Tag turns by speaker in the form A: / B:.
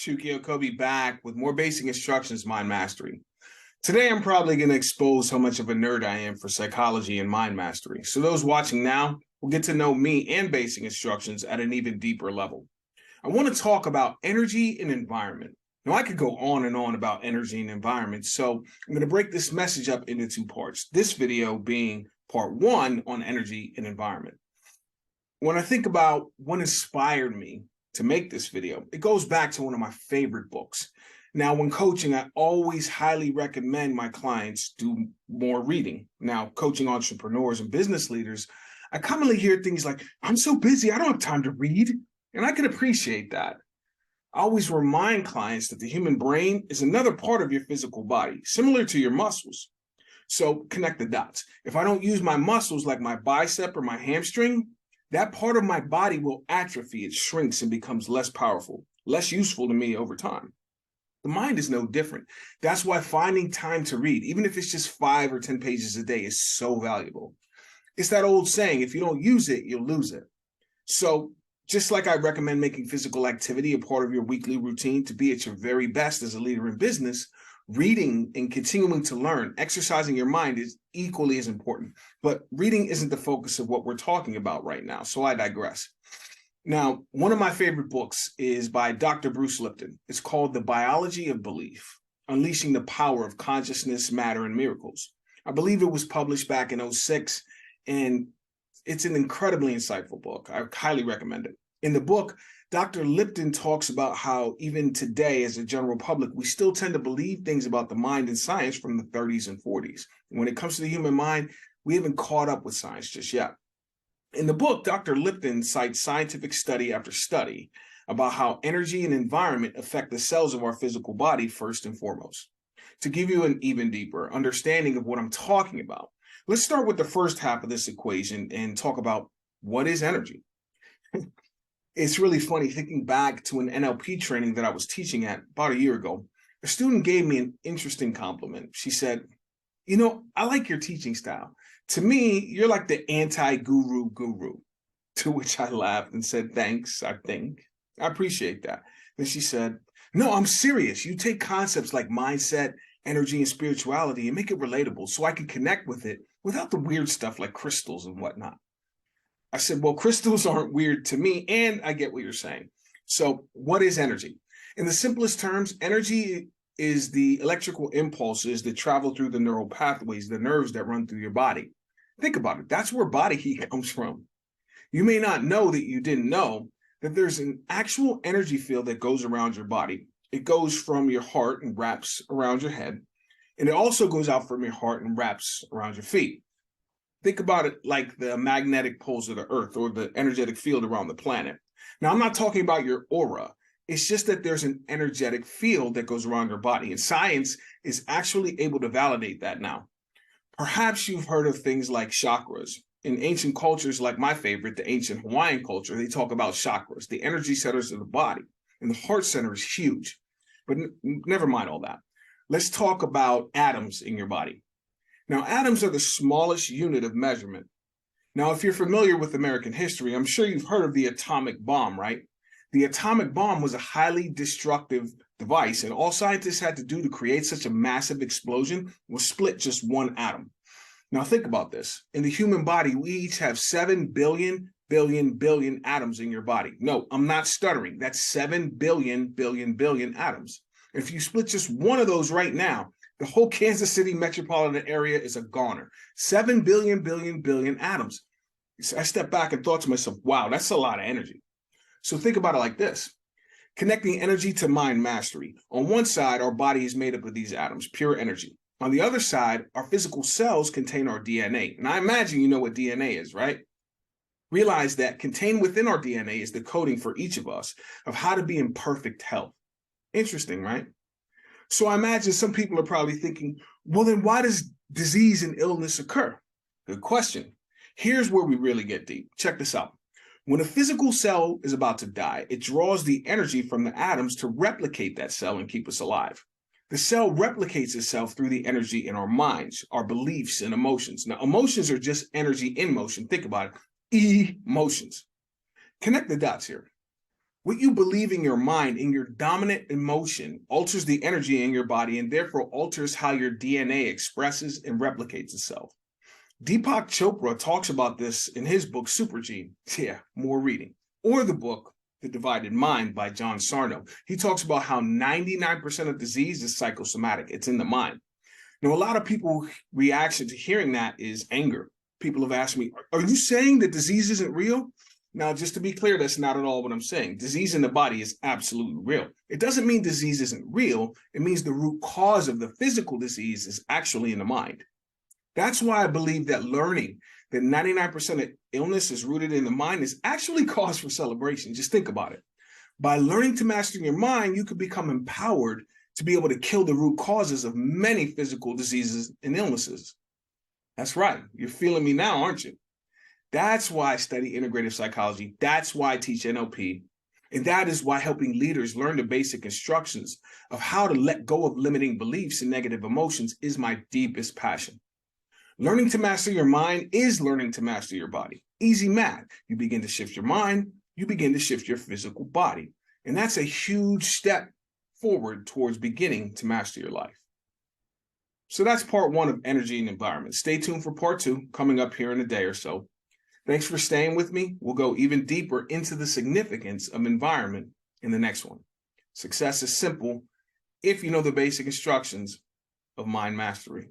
A: Chukky Okobi back with more basic instructions, mind mastery. Today, I'm probably going to expose how much of a nerd I am for psychology and mind mastery. So those watching now will get to know me and basic instructions at an even deeper level. I want to talk about energy and environment. Now, I could go on and on about energy and environment, so I'm going to break this message up into two parts, this video being part one on energy and environment. When I think about what inspired me to make this video, it goes back to one of my favorite books. Now, when coaching, I always highly recommend my clients do more reading. Now, coaching entrepreneurs and business leaders, I commonly hear things like, I'm so busy, I don't have time to read. And I can appreciate that. I always remind clients that the human brain is another part of your physical body, similar to your muscles. So connect the dots. If I don't use my muscles like my bicep or my hamstring, that part of my body will atrophy, it shrinks and becomes less powerful, less useful to me over time. The mind is no different. That's why finding time to read, even if it's just 5 or 10 pages a day, is so valuable. It's that old saying, if you don't use it, you'll lose it. So just like I recommend making physical activity a part of your weekly routine to be at your very best as a leader in business, reading and continuing to learn, exercising your mind is equally as important. But reading isn't the focus of what we're talking about right now, so I digress. Now, one of my favorite books is by Dr. Bruce Lipton. It's called The Biology of Belief, Unleashing the Power of Consciousness, Matter, and Miracles. I believe it was published back in 2006, and it's an incredibly insightful book. I highly recommend it. In the book, Dr. Lipton talks about how even today, as a general public, we still tend to believe things about the mind and science from the 30s and 40s. When it comes to the human mind, we haven't caught up with science just yet. In the book, Dr. Lipton cites scientific study after study about how energy and environment affect the cells of our physical body first and foremost. To give you an even deeper understanding of what I'm talking about, let's start with the first half of this equation and talk about what is energy. It's really funny thinking back to an NLP training that I was teaching at about a year ago. A student gave me an interesting compliment. She said, you know, I like your teaching style. To me, you're like the anti-guru guru. To which I laughed and said, thanks, I think. I appreciate that. Then she said, no, I'm serious. You take concepts like mindset, energy, and spirituality and make it relatable so I can connect with it without the weird stuff like crystals and whatnot. I said, well, crystals aren't weird to me, and I get what you're saying. So what is energy? In the simplest terms, energy is the electrical impulses that travel through the neural pathways, the nerves that run through your body. Think about it. That's where body heat comes from. You may not know that you didn't know that there's an actual energy field that goes around your body. It goes from your heart and wraps around your head, and it also goes out from your heart and wraps around your feet. Think about it like the magnetic poles of the earth or the energetic field around the planet. Now, I'm not talking about your aura. It's just that there's an energetic field that goes around your body, and science is actually able to validate that now. Perhaps you've heard of things like chakras. In ancient cultures like my favorite, the ancient Hawaiian culture, they talk about chakras, the energy centers of the body, and the heart center is huge. But never mind all that. Let's talk about atoms in your body. Now, atoms are the smallest unit of measurement. Now, if you're familiar with American history, I'm sure you've heard of the atomic bomb, right? The atomic bomb was a highly destructive device, and all scientists had to do to create such a massive explosion was split just one atom. Now, think about this. In the human body, we each have 7 billion atoms in your body. No, I'm not stuttering. That's 7 billion atoms. If you split just one of those right now, the whole Kansas City metropolitan area is a goner. 7 billion atoms. So I stepped back and thought to myself, wow, that's a lot of energy. So think about it like this. Connecting energy to mind mastery. On one side, our body is made up of these atoms, pure energy. On the other side, our physical cells contain our DNA. And I imagine you know what DNA is, right? Realize that contained within our DNA is the coding for each of us of how to be in perfect health. Interesting, right? So I imagine some people are probably thinking, well, then why does disease and illness occur? Good question. Here's where we really get deep. Check this out. When a physical cell is about to die, it draws the energy from the atoms to replicate that cell and keep us alive. The cell replicates itself through the energy in our minds, our beliefs, and emotions. Now, emotions are just energy in motion. Think about it. Emotions. Connect the dots here. What you believe in your mind, in your dominant emotion, alters the energy in your body and therefore alters how your DNA expresses and replicates itself. Deepak Chopra talks about this in his book, Super Gene. Yeah, more reading. Or the book, The Divided Mind by John Sarno. He talks about how 99% of disease is psychosomatic. It's in the mind. Now, a lot of people's reaction to hearing that is anger. People have asked me, are you saying that disease isn't real? Now, just to be clear, that's not at all what I'm saying. Disease in the body is absolutely real. It doesn't mean disease isn't real. It means the root cause of the physical disease is actually in the mind. That's why I believe that learning that 99% of illness is rooted in the mind is actually cause for celebration. Just think about it. By learning to master your mind, you could become empowered to be able to kill the root causes of many physical diseases and illnesses. That's right. You're feeling me now, aren't you? That's why I study integrative psychology. That's why I teach NLP. And that is why helping leaders learn the basic instructions of how to let go of limiting beliefs and negative emotions is my deepest passion. Learning to master your mind is learning to master your body. Easy math. You begin to shift your mind, you begin to shift your physical body. And that's a huge step forward towards beginning to master your life. So that's part one of energy and environment. Stay tuned for part two coming up here in a day or so. Thanks for staying with me. We'll go even deeper into the significance of environment in the next one. Success is simple if you know the basic instructions of mind mastery.